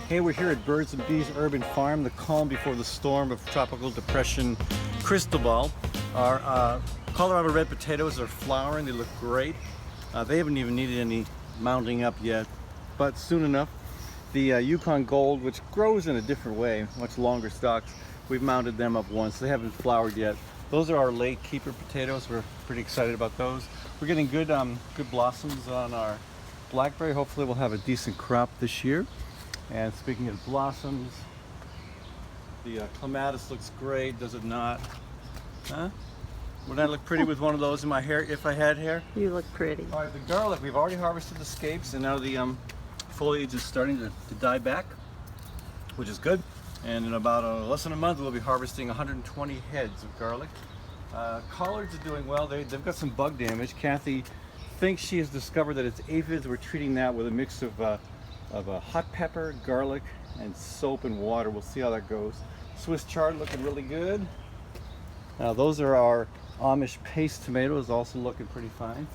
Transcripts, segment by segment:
Hey, we're here at Birds and Bees Urban Farm, the calm before the storm of Tropical Depression Cristobal. Our Colorado red potatoes are flowering, they look great. They haven't even needed any mounting up yet, but soon enough. The Yukon Gold, which grows in a different way, much longer stalks, we've mounted them up once. They haven't flowered yet. Those are our late keeper potatoes. We're pretty excited about those. We're getting good blossoms on our blackberry. Hopefully we'll have a decent crop this year. And speaking of blossoms, the clematis looks great, does it not? Huh? Would I look pretty with one of those in my hair if I had hair? You look pretty. All right, the garlic, we've already harvested the scapes, and now the foliage is starting to die back, which is good. And in about less than a month, we'll be harvesting 120 heads of garlic. Collards are doing well. They've got some bug damage. Kathy thinks she has discovered that it's aphids. We're treating that with a mix of hot pepper, garlic, and soap and water. We'll see how that goes. Swiss chard looking really good. Now those are our Amish paste tomatoes, also looking pretty fine.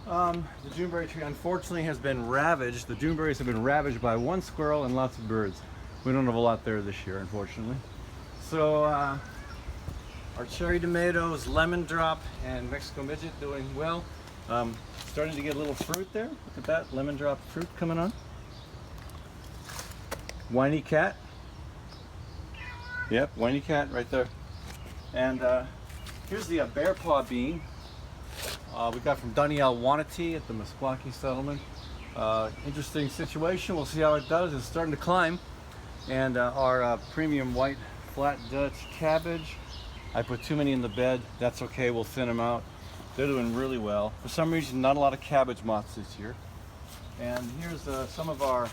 The Juneberry tree unfortunately has been ravaged. The Juneberries have been ravaged by one squirrel and lots of birds. We don't have a lot there this year, unfortunately. So our cherry tomatoes, lemon drop, and Mexico midget doing well. Starting to get a little fruit there. Look at that, lemon drop fruit coming on. Whiny cat. Yep, whiny cat right there. And here's the bear paw bean. We got from Danielle Wanatee at the Meskwaki settlement. Interesting situation. We'll see how it does. It's starting to climb. And our premium white flat Dutch cabbage. I put too many in the bed. That's okay. We'll thin them out. They're doing really well. For some reason, not a lot of cabbage moths this year. And here's some of our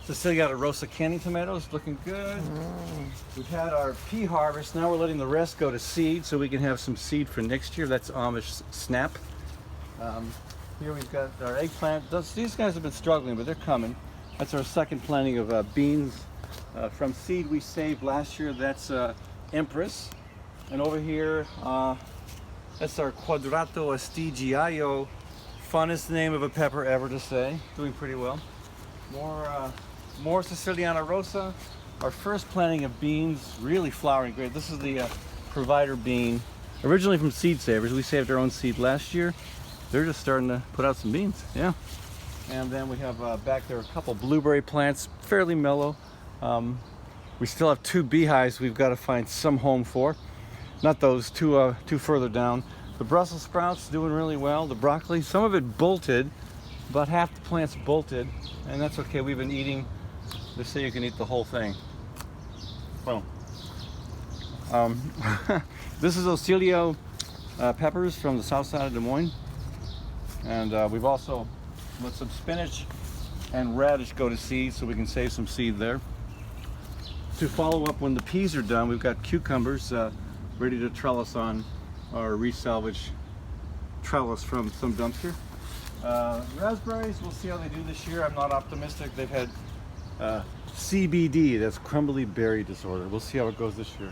Siciliana Rosa canning tomatoes, looking good. We've had our pea harvest. Now we're letting the rest go to seed so we can have some seed for next year. That's Amish snap. Here we've got our eggplant. These guys have been struggling, but they're coming. That's our second planting of beans from seed we saved last year. That's Empress. And over here, that's our Quadrato Astigiaio. Funnest name of a pepper ever to say. Doing pretty well. More Siciliana Rosa. Our first planting of beans, really flowering great. This is the provider bean, originally from Seed Savers. We saved our own seed last year. They're just starting to put out some beans, yeah. And then we have back there a couple blueberry plants, fairly mellow. We still have 2 beehives we've got to find some home for. Not those, two further down. The Brussels sprouts doing really well. The broccoli, some of it bolted, about half the plant's bolted, and that's okay. We've been eating. They say you can eat the whole thing. Well, this is Ocelio peppers from the south side of Des Moines, and we've also let some spinach and radish go to seed so we can save some seed there. To follow up when the peas are done, we've got cucumbers ready to trellis on our resalvage trellis from some dumpster. Raspberries, we'll see how they do this year. I'm not optimistic. They've had CBD, that's crumbly berry disorder. We'll see how it goes this year.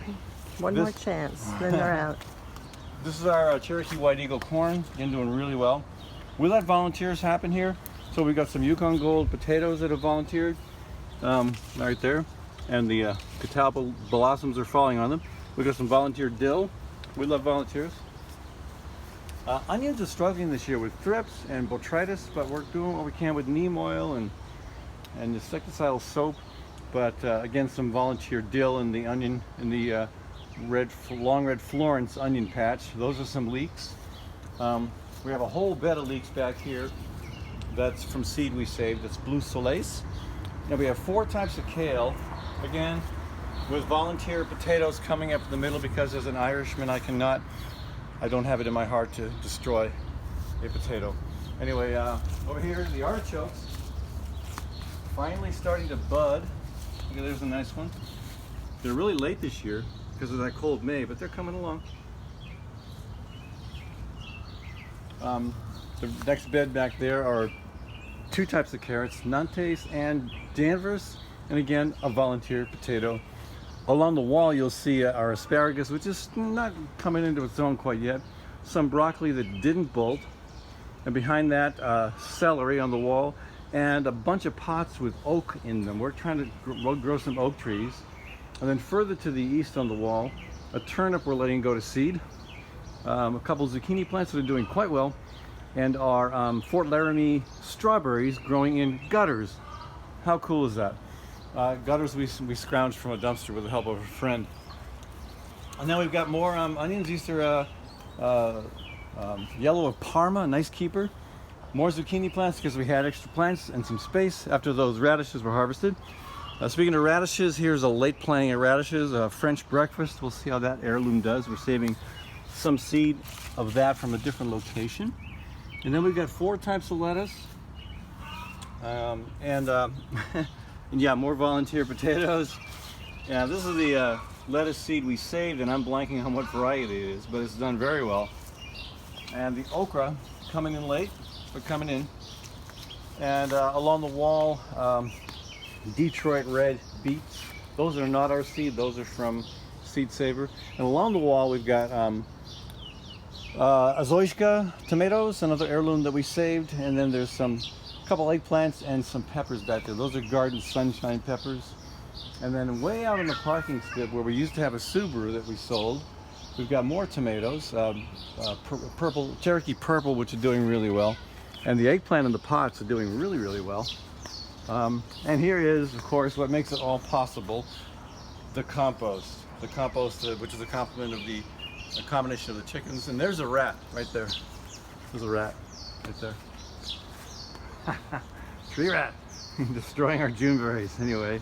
One more chance, then they're out. This is our Cherokee White Eagle corn, again doing really well. We let volunteers happen here. So we got some Yukon Gold potatoes that have volunteered right there. And the catalpa blossoms are falling on them. We got some volunteer dill. We love volunteers. Onions are struggling this year with thrips and botrytis, but we're doing what we can with neem oil and insecticidal soap. But again, some volunteer dill in the onion, in the long red Florence onion patch. Those are some leeks. We have a whole bed of leeks back here. That's from seed we saved. That's Blue Soleil. Now we have 4 types of kale. Again, with volunteer potatoes coming up in the middle, because as an Irishman I don't have it in my heart to destroy a potato. Anyway, over here the artichokes, finally starting to bud. Okay, there's a nice one. They're really late this year because of that cold May, but they're coming along. The next bed back there are 2 types of carrots, Nantes and Danvers, and again a volunteer potato. Along the wall you'll see our asparagus, which is not coming into its own quite yet. Some broccoli that didn't bolt, and behind that celery on the wall, and a bunch of pots with oak in them. We're trying to grow some oak trees. And then further to the east on the wall, a turnip we're letting go to seed. A couple zucchini plants that are doing quite well, and our Fort Laramie strawberries growing in gutters. How cool is that? Gutters we scrounged from a dumpster with the help of a friend. And then we've got more onions. These are yellow of Parma, nice keeper. More zucchini plants because we had extra plants and some space after those radishes were harvested. Speaking of radishes, here's a late planting of radishes, a French breakfast. We'll see how that heirloom does. We're saving some seed of that from a different location. And then we've got 4 types of lettuce. And yeah, more volunteer potatoes. Yeah, this is the lettuce seed we saved, and I'm blanking on what variety it is, but it's done very well. And the okra coming in late, but coming in. And along the wall, Detroit red beets. Those are not our seed, those are from Seed Saver. And along the wall we've got Azoyska tomatoes, another heirloom that we saved, and then there's a couple eggplants and some peppers back there. Those are garden sunshine peppers. And then way out in the parking strip where we used to have a Subaru that we sold, we've got more tomatoes, purple, Cherokee purple, which are doing really well. And the eggplant in the pots are doing really, really well. And here is, of course, what makes it all possible, the compost. The compost, which is a combination of the chickens. And there's a rat right there. There's a rat right there. Tree rat, destroying our Juneberries. Anyway,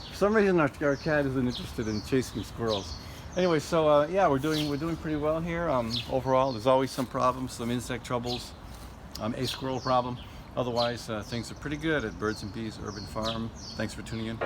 for some reason our cat isn't interested in chasing squirrels. Anyway, so yeah, we're doing pretty well here. Overall, there's always some problems, some insect troubles, a squirrel problem. Otherwise, things are pretty good at Birds and Bees Urban Farm. Thanks for tuning in.